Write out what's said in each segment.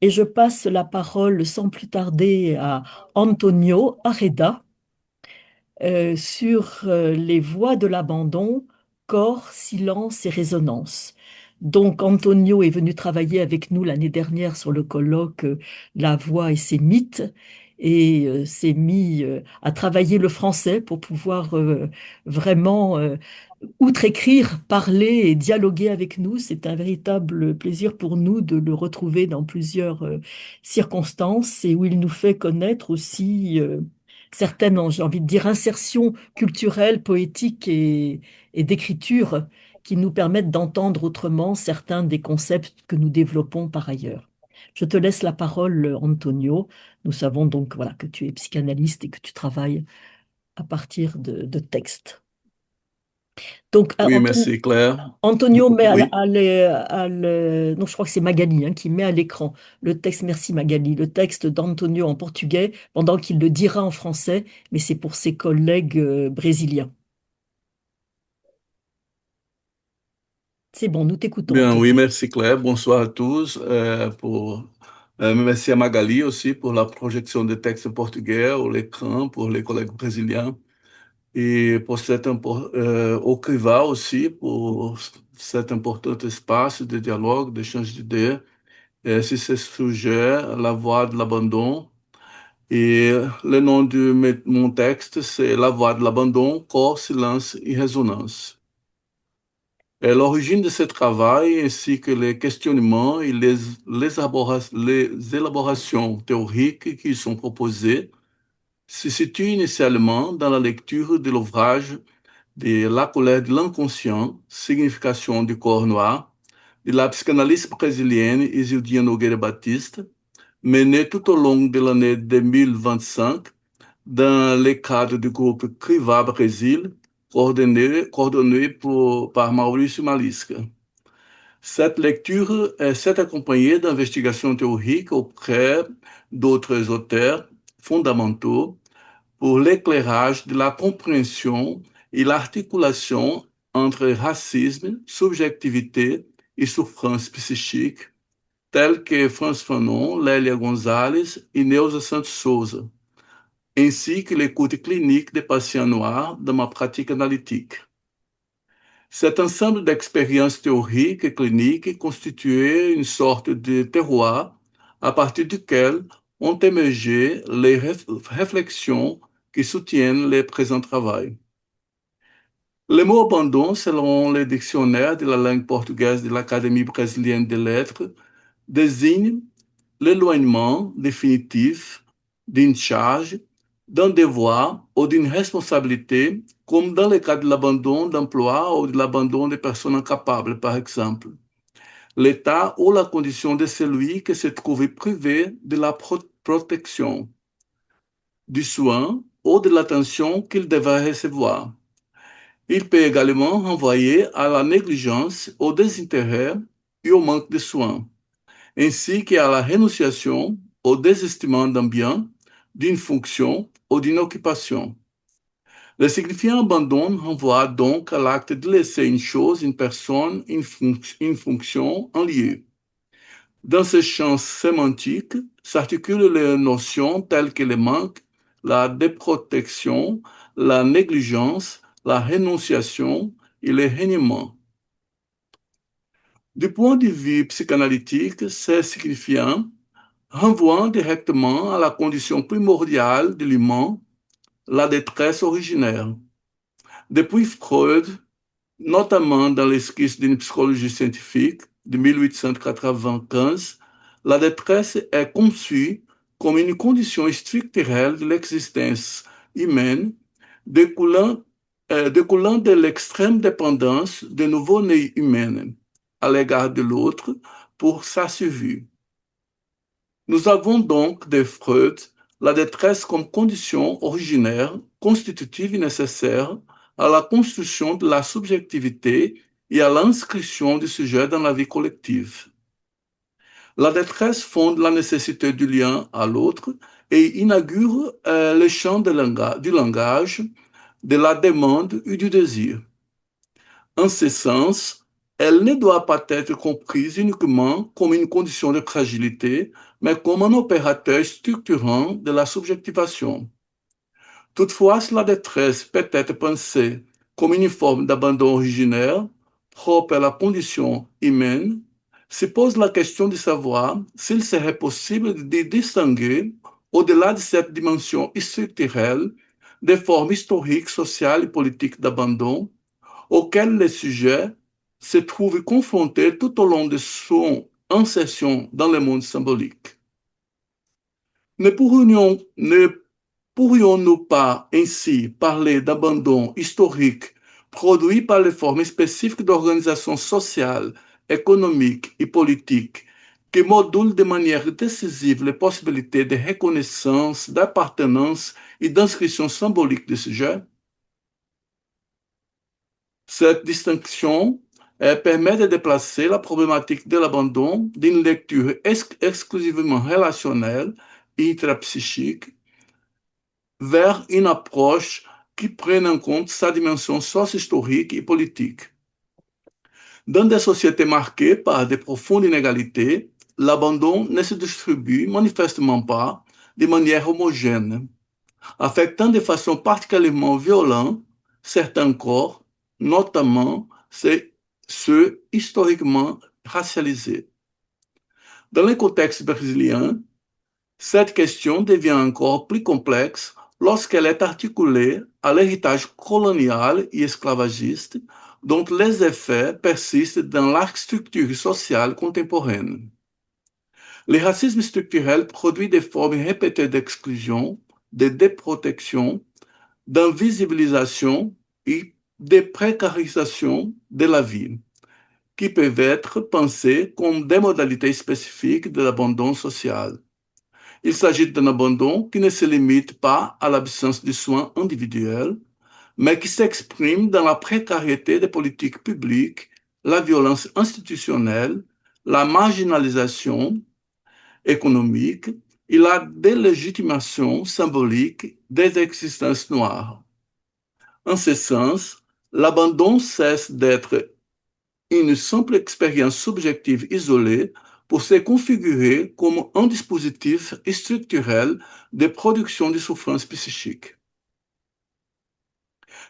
Et je passe la parole sans plus tarder à Antonio Arreda sur les voix de l'abandon, corps, silence et résonance. Donc Antonio est venu travailler avec nous l'année dernière sur le colloque La voix et ses mythes et s'est mis à travailler le français pour pouvoir vraiment outre écrire, parler et dialoguer avec nous. C'est un véritable plaisir pour nous de le retrouver dans plusieurs circonstances et où il nous fait connaître aussi certaines, j'ai envie de dire, insertions culturelles, poétiques et d'écriture qui nous permettent d'entendre autrement certains des concepts que nous développons par ailleurs. Je te laisse la parole, Antonio. Nous savons donc voilà, que tu es psychanalyste et que tu travailles à partir de textes. Donc, Oui, merci Claire. Antonio met Oui, non, je crois que c'est Magali qui met à l'écran le texte, merci Magali, le texte d'Antonio en portugais pendant qu'il le dira en français, mais c'est pour ses collègues brésiliens. C'est bon, nous t'écoutons, bien, oui, Antonio. merci Claire. Bonsoir à tous. Merci à Magali aussi pour la projection de textes portugais au l'écran pour les collègues brésiliens et pour au Criva aussi pour cet important espace de dialogue, d'échange d'idées sur ce sujet, la voie de l'abandon. Et le nom de mon texte, c'est La voie de l'abandon, corps, silence et résonance. Et l'origine de ce travail, ainsi que les questionnements et les élaborations théoriques qui y sont proposées, se situent initialement dans la lecture de l'ouvrage de La colère de l'inconscient, signification du corps noir, de la psychanalyste brésilienne Isildia Nogueira Batista, menée tout au long de l'année 2025 dans le cadre du groupe Criva Brésil, coordonné par Maurício Malisca. Cette lecture s'est accompagnée d'investigations théoriques auprès d'autres auteurs fondamentaux pour l'éclairage de la compréhension et l'articulation entre racisme, subjectivité et souffrance psychique, tels que Franz Fanon, Lélia Gonzalez et Neuza Santos Souza, ainsi que l'écoute clinique des patients noirs dans ma pratique analytique. Cet ensemble d'expériences théoriques et cliniques constituait une sorte de terroir à partir duquel ont émergé les réflexions qui soutiennent le présent travail. Le mot abandon, selon le dictionnaire de la langue portugaise de l'Académie brésilienne des lettres, désigne l'éloignement définitif d'une charge, d'un devoir ou d'une responsabilité, comme dans le cas de l'abandon d'emploi ou de l'abandon des personnes incapables, par exemple. L'état ou la condition de celui qui se trouvait privé de la protection, du soin ou de l'attention qu'il devait recevoir. Il peut également renvoyer à la négligence, au désintérêt et au manque de soins, ainsi qu'à la renonciation, au désestimement d'un bien, d'une fonction ou d'une occupation. Le signifiant abandon renvoie donc à l'acte de laisser une chose, une personne, une fonction, un lieu. Dans ce champ sémantique s'articulent les notions telles que le manque, la déprotection, la négligence, la rénonciation et le reniement. Du point de vue psychanalytique, ces signifiants renvoient directement à la condition primordiale de l'humain, la détresse originaire. Depuis Freud, notamment dans l'esquisse d'une psychologie scientifique de 1895, la détresse est conçue comme une condition structurelle de l'existence humaine découlant, découlant de l'extrême dépendance de nouveau-nés humains à l'égard de l'autre pour sa survie. Nous avons donc de Freud la détresse comme condition originaire, constitutive et nécessaire à la construction de la subjectivité et à l'inscription du sujet dans la vie collective. La détresse fonde la nécessité du lien à l'autre et inaugure le champ du langage, de la demande et du désir. En ce sens, Elle ne doit pas être comprise uniquement comme une condition de fragilité, mais comme un opérateur structurant de la subjectivation. Toutefois, si la détresse peut être pensée comme une forme d'abandon originaire, propre à la condition humaine, se pose la question de savoir s'il serait possible de distinguer, au-delà de cette dimension structurelle, des formes historiques, sociales et politiques d'abandon auxquelles les sujets se trouvent confrontés tout au long de son insertion dans le monde symbolique. Ne pourrions-nous pas ainsi parler d'abandon historique produit par les formes spécifiques d'organisation sociale, économique et politique qui modulent de manière décisive les possibilités de reconnaissance, d'appartenance et d'inscription symbolique des sujets? Cette distinction permet de déplacer la problématique de l'abandon d'une lecture exclusivement relationnelle et intrapsychique vers une approche qui prenne en compte sa dimension socio-historique et politique. Dans des sociétés marquées par de profondes inégalités, l'abandon ne se distribue manifestement pas de manière homogène, affectant de façon particulièrement violente certains corps, notamment ceux historiquement racialisés. Dans le contexte brésilien, cette question devient encore plus complexe lorsqu'elle est articulée à l'héritage colonial et esclavagiste dont les effets persistent dans l'architecture sociale contemporaine. Le racisme structurel produit des formes répétées d'exclusion, de déprotection, d'invisibilisation et de précarisation de la vie, qui peuvent être pensées comme des modalités spécifiques de l'abandon social. Il s'agit d'un abandon qui ne se limite pas à l'absence de soins individuels, mais qui s'exprime dans la précarité des politiques publiques, la violence institutionnelle, la marginalisation économique et la délégitimation symbolique des existences noires. En ce sens, l'abandon cesse d'être une simple expérience subjective isolée pour se configurer comme un dispositif structurel de production de souffrance psychique,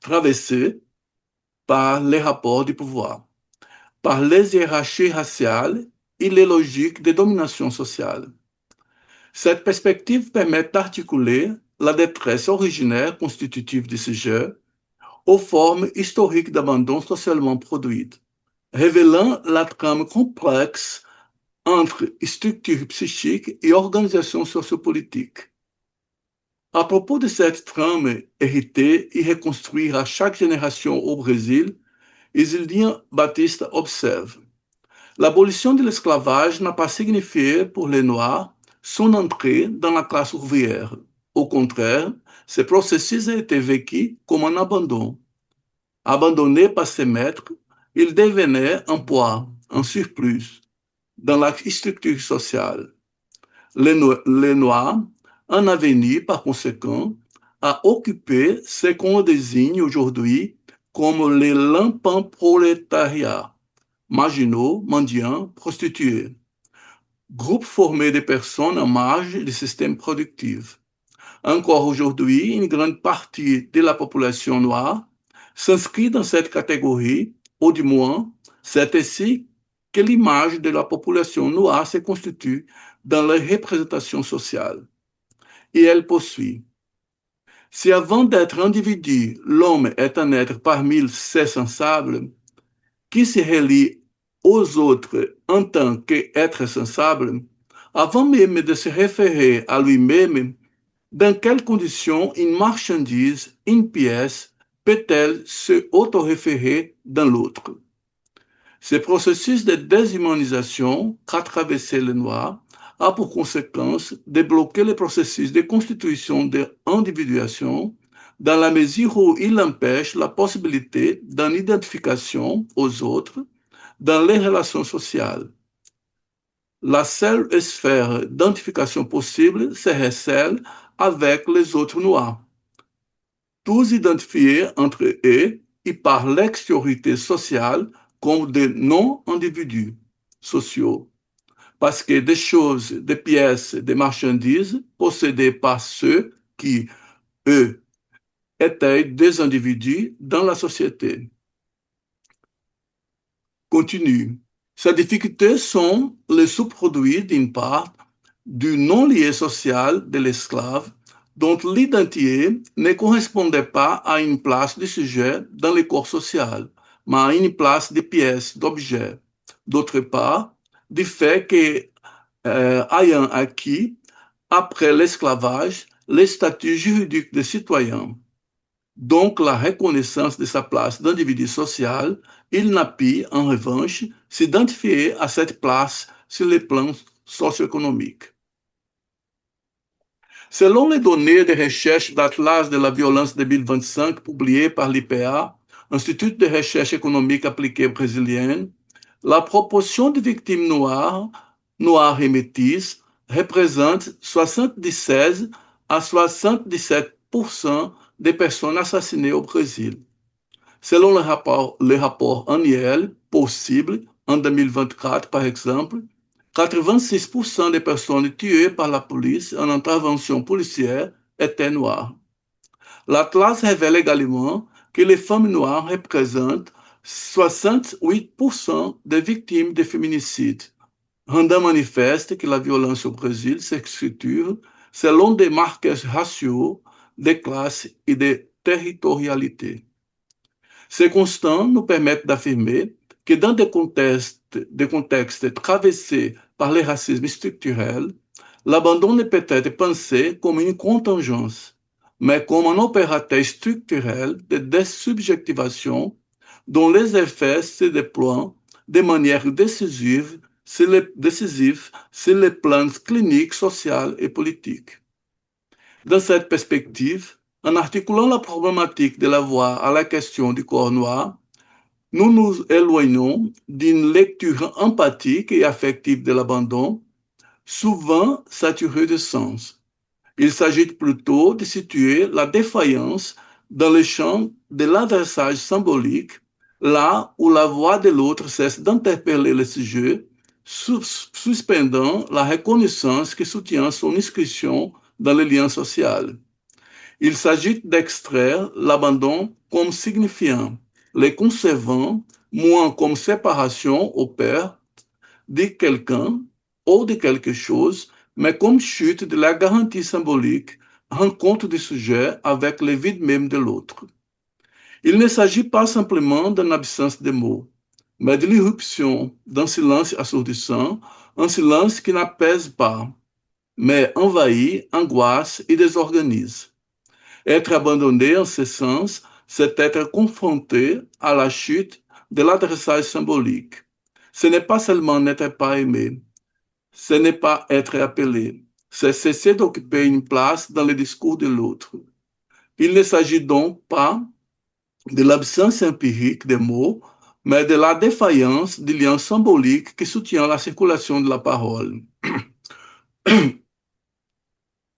traversé par les rapports de pouvoir, par les hiérarchies raciales et les logiques de domination sociale. Cette perspective permet d'articuler la détresse originaire constitutive du sujet aux formes historiques d'abandon socialement produites, révélant la trame complexe entre structure psychique et organisation sociopolitique. À propos de cette trame héritée et reconstruite à chaque génération au Brésil, Isilda Batista observe: l'abolition de l'esclavage n'a pas signifié pour les Noirs son entrée dans la classe ouvrière. Au contraire, ce processus a été vécu comme un abandon. Abandonné par ses maîtres, il devenait un poids, un surplus dans la structure sociale. Les Noirs en avaient venu, par conséquent, à occuper ce qu'on désigne aujourd'hui comme les lampins prolétariats, marginaux, mendiants, prostitués, groupe formé de personnes en marge du système productif. Encore aujourd'hui, une grande partie de la population noire s'inscrit dans cette catégorie, ou du moins, c'est ainsi que l'image de la population noire se constitue dans la représentation sociale. Et elle poursuit: si avant d'être individu, l'homme est un être parmi ses sensables, qui se relie aux autres en tant qu'être sensible, avant même de se référer à lui-même, dans quelles conditions une marchandise, une pièce, peut-elle se auto-référer dans l'autre? Ce processus de déshumanisation qu'a traversé le noir a pour conséquence de bloquer le processus de constitution de l'individuation dans la mesure où il empêche la possibilité d'une identification aux autres dans les relations sociales. La seule sphère d'identification possible serait celle avec les autres noirs, tous identifiés entre eux et par l'extériorité sociale comme des non-individus sociaux, parce que des choses, des pièces, des marchandises possédées par ceux qui, eux, étaient des individus dans la société. Continue. Ces difficultés sont les sous-produits, d'une part, du non-lié social de l'esclave, dont l'identité ne correspondait pas à une place du sujet dans le corps social, mais à une place de pièces, d'objets. D'autre part, du fait que, ayant acquis, après l'esclavage, le statut juridique de citoyen, donc la reconnaissance de sa place d'individu social, il n'a pu, en revanche, s'identifier à cette place sur le plan socio-économique. Selon les données de recherche d'Atlas de la violence 2025 publiées par l'IPA, Institut de recherche économique appliquée brésilienne, la proportion de victimes noires et métisses représente 76 à 77% des personnes assassinées au Brésil. Selon le rapport annuel possible en 2024, par exemple, 86% des personnes tuées par la police en intervention policière étaient noires. L'Atlas révèle également que les femmes noires représentent 68% des victimes de féminicides, rendant manifeste que la violence au Brésil s'exécute selon des marqueurs raciaux, de classe et de territorialité. Ces constants nous permettent d'affirmer que dans des contextes traversés par le racisme structurel, l'abandon ne peut être pensé comme une contingence, mais comme un opérateur structurel de désubjectivation dont les effets se déploient de manière décisive sur les plans cliniques, sociaux et politiques. Dans cette perspective, en articulant la problématique de la voix à la question du corps noir, nous nous éloignons d'une lecture empathique et affective de l'abandon, souvent saturée de sens. Il s'agit plutôt de situer la défaillance dans le champ de l'adressage symbolique, là où la voix de l'autre cesse d'interpeller le sujet, suspendant la reconnaissance qui soutient son inscription dans le lien social. Il s'agit d'extraire l'abandon comme signifiant, le concevant moins comme séparation au père de quelqu'un ou de quelque chose, mais comme chute de la garantie symbolique, rencontre du sujet avec le vide même de l'autre. Il ne s'agit pas simplement d'une absence de mots, mais de l'irruption d'un silence assourdissant, un silence qui n'apaise pas, mais envahit, angoisse et désorganise. Être abandonné en ce sens, c'est être confronté à la chute de l'adressage symbolique. Ce n'est pas seulement n'être pas aimé, ce n'est pas être appelé, c'est cesser d'occuper une place dans le discours de l'autre. Il ne s'agit donc pas de l'absence empirique des mots, mais de la défaillance du lien symbolique qui soutient la circulation de la parole.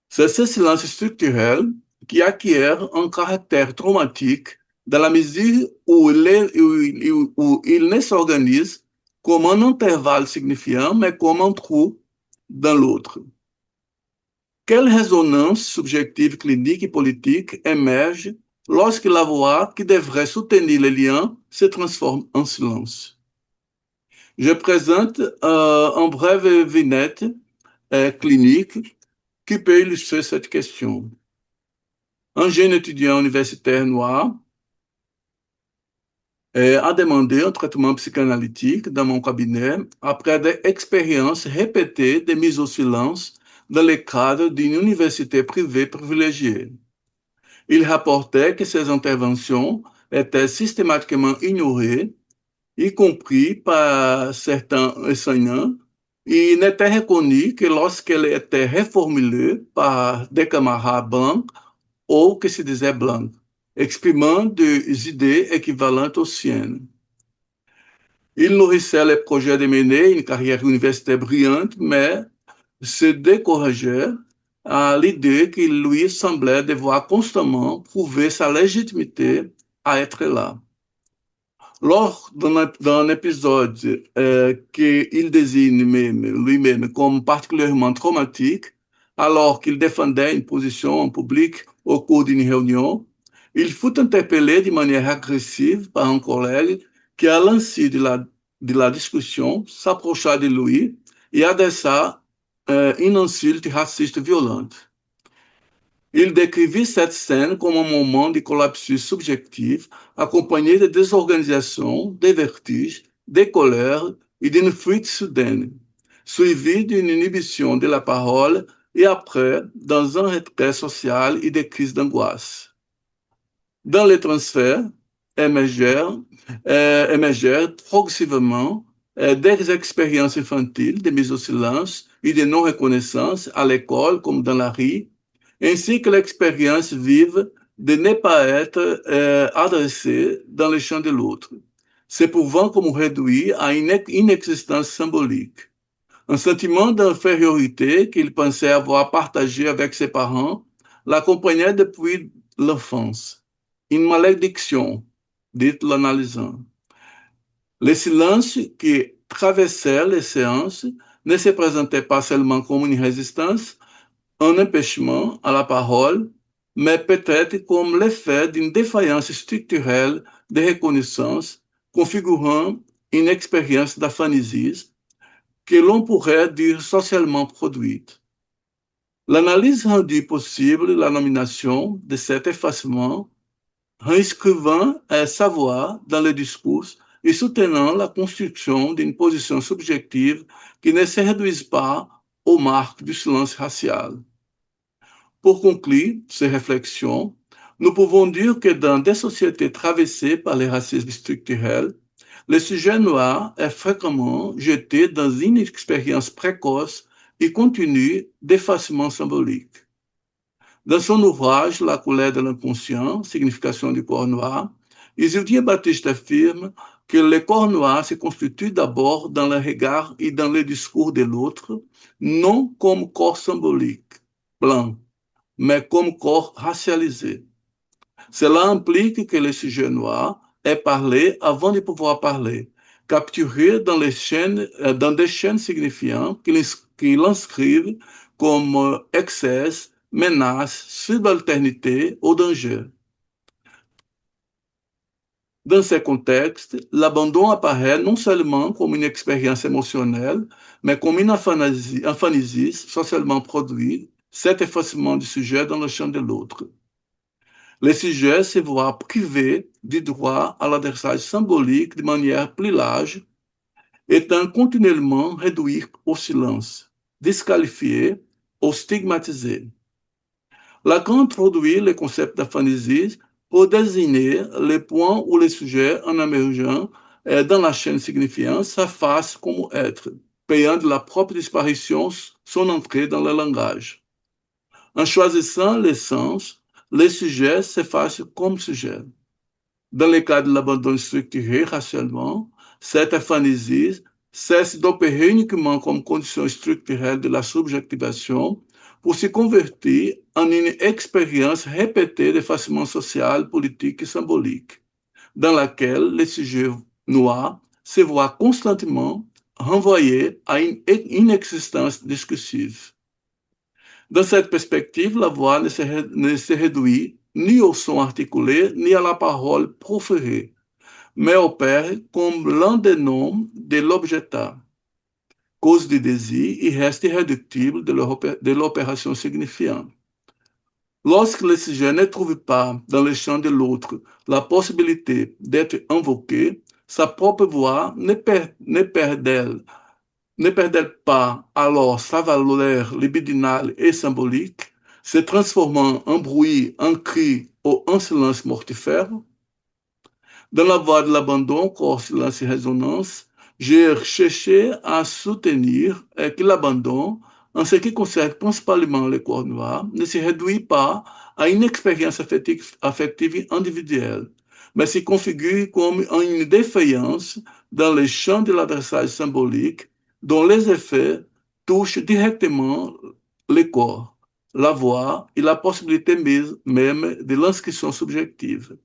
C'est ce silence structurel qui acquiert un caractère traumatique dans la mesure où il ne s'organise comme un intervalle signifiant, mais comme un trou dans l'autre. Quelle résonance subjective, clinique et politique émerge lorsque la voix qui devrait soutenir les liens se transforme en silence? Je présente une brève vignette clinique qui peut illustrer cette question. Un jeune étudiant universitaire noir a demandé un traitement psychanalytique dans mon cabinet après des expériences répétées de mise au silence dans le cadre d'une université privée privilégiée. Il rapportait que ces interventions étaient systématiquement ignorées, y compris par certains enseignants, et n'étaient reconnues que lorsqu'elles étaient reformulées par des camarades blancs ou que se disaient blancs, exprimant des idées équivalentes aux siennes. Il nourrissait le projet de mener une carrière universitaire brillante, mais se décourageait à l'idée qu'il lui semblait devoir constamment prouver sa légitimité à être là. Lors d'un épisode qu'il désigne lui-même comme particulièrement traumatique, alors qu'il défendait une position en public au cours d'une réunion, il fut interpellé de manière agressive par un collègue qui, à l'insu de la discussion, s'approcha de lui et adressa une insulte raciste violente. Il décrivit cette scène comme un moment de collapsus subjectif accompagné de désorganisation, de vertiges, de colère et d'une fuite soudaine, suivi d'une inhibition de la parole et après, dans un retrait social et des crises d'angoisse. Dans les transferts, émergèrent, émergèrent progressivement des expériences infantiles de mise au silence et de non-reconnaissance à l'école comme dans la rue, ainsi que l'expérience vive de ne pas être adressé dans le champ de l'autre, se pouvant comme réduit à une inexistence symbolique. Un sentiment d'infériorité qu'il pensait avoir partagé avec ses parents l'accompagnait depuis l'enfance. Une malédiction, dit l'analysant. Le silence qui traversait les séances ne se présentait pas seulement comme une résistance, un empêchement à la parole, mais peut-être comme l'effet d'une défaillance structurelle de reconnaissance configurant une expérience d'aphanisie que l'on pourrait dire socialement produite. L'analyse rendit possible la nomination de cet effacement, réinscrivant sa voix dans le discours et soutenant la construction d'une position subjective qui ne se réduise pas aux marques du silence racial. Pour conclure ces réflexions, nous pouvons dire que dans des sociétés traversées par les racismes structurels, le sujet noir est fréquemment jeté dans une expérience précoce et continue d'effacement symbolique. Dans son ouvrage La couleur de l'inconscient, signification du corps noir, Isildier Baptiste affirme que le corps noir se constitue d'abord dans le regard et dans le discours de l'autre, non comme corps symbolique, blanc, mais comme corps racialisé. Cela implique que le sujet noir est parlé avant de pouvoir parler, capturé dans, dans des chaînes signifiantes qui l'inscrivent comme excès, menace, subalternité ou danger. Dans ces contextes, l'abandon apparaît non seulement comme une expérience émotionnelle, mais comme une aphanésie socialement produite, cet effacement du sujet dans le champ de l'autre. Les sujets se voient privés du droit à l'adressage symbolique de manière plus large, étant continuellement réduits au silence, disqualifiés ou stigmatisés. Lacan introduit le concept d'aphanésie pour désigner les points où les sujets en émergeant dans la chaîne signifiante s'effacent comme être, payant de la propre disparition son entrée dans le langage. En choisissant les sens, les sujets s'effacent comme sujets. Dans le cas de l'abandon structuré racialement, cette aphanésie cesse d'opérer uniquement comme condition structurelle de la subjectivation pour se convertir en une expérience répétée d'effacement social, politique et symbolique, dans laquelle les sujets noirs se voient constamment renvoyés à une inexistence discursive. Dans cette perspective, la voix ne se réduit ni au son articulé, ni à la parole proférée, mais opère comme l'un des noms de l'objetat, cause du désir et reste irréductible de l'opération signifiante. Lorsque le sujet ne trouve pas dans le champ de l'autre la possibilité d'être invoqué, sa propre voix ne perd-elle pas alors sa valeur libidinale et symbolique, se transformant en bruit, en cri ou en silence mortifère? Dans la voie de l'abandon, corps, silence et résonance, j'ai cherché à soutenir que l'abandon, en ce qui concerne principalement le corps noir, ne se réduit pas à une expérience affective individuelle, mais se configure comme une défaillance dans le champ de l'adressage symbolique dont les effets touchent directement le corps, la voix et la possibilité même de l'inscription subjective.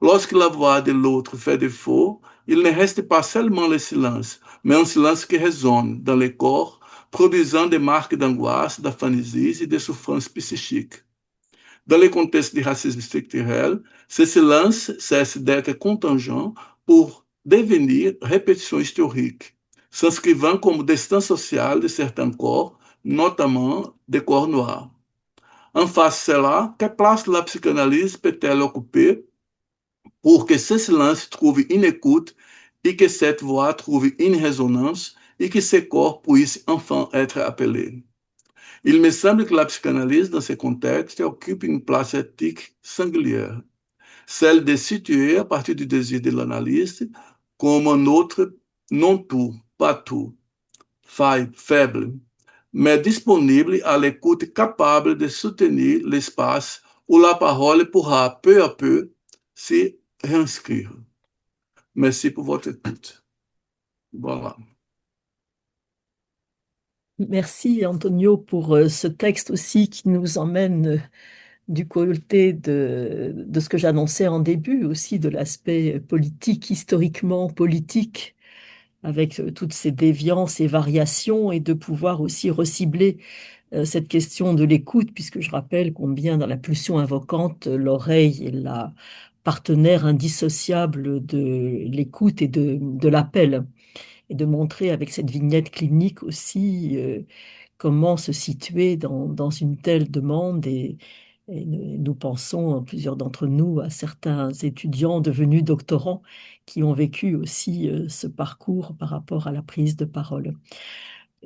Lorsque la voix de l'autre fait défaut, il ne reste pas seulement le silence, mais un silence qui résonne dans le corps, produisant des marques d'angoisse, d'aphanésie et de souffrance psychique. Dans le contexte du racisme structurel, ce silence cesse d'être contingent pour devenir répétition historique, s'inscrivant comme destin social de certains corps, notamment des corps noirs. En face de cela, quelle place la psychanalyse peut-elle occuper pour que ce silence trouve une écoute et que cette voix trouve une résonance et que ces corps puissent enfin être appelés? Il me semble que la psychanalyse, dans ce contexte, occupe une place éthique singulière, celle de situer, à partir du désir de l'analyste, comme un autre non tout, pas tout, faible, mais disponible à l'écoute, capable de soutenir l'espace où la parole pourra peu à peu se réinscrire. Merci pour votre écoute. Voilà. Merci Antonio pour ce texte aussi qui nous emmène du côté de ce que j'annonçais en début aussi, de l'aspect politique, historiquement politique, avec toutes ces déviances et variations, et de pouvoir aussi recibler cette question de l'écoute, puisque je rappelle combien dans la pulsion invocante, l'oreille est la partenaire indissociable de l'écoute et de l'appel, et de montrer avec cette vignette clinique aussi comment se situer dans une telle demande. Et nous pensons, plusieurs d'entre nous, à certains étudiants devenus doctorants qui ont vécu aussi ce parcours par rapport à la prise de parole.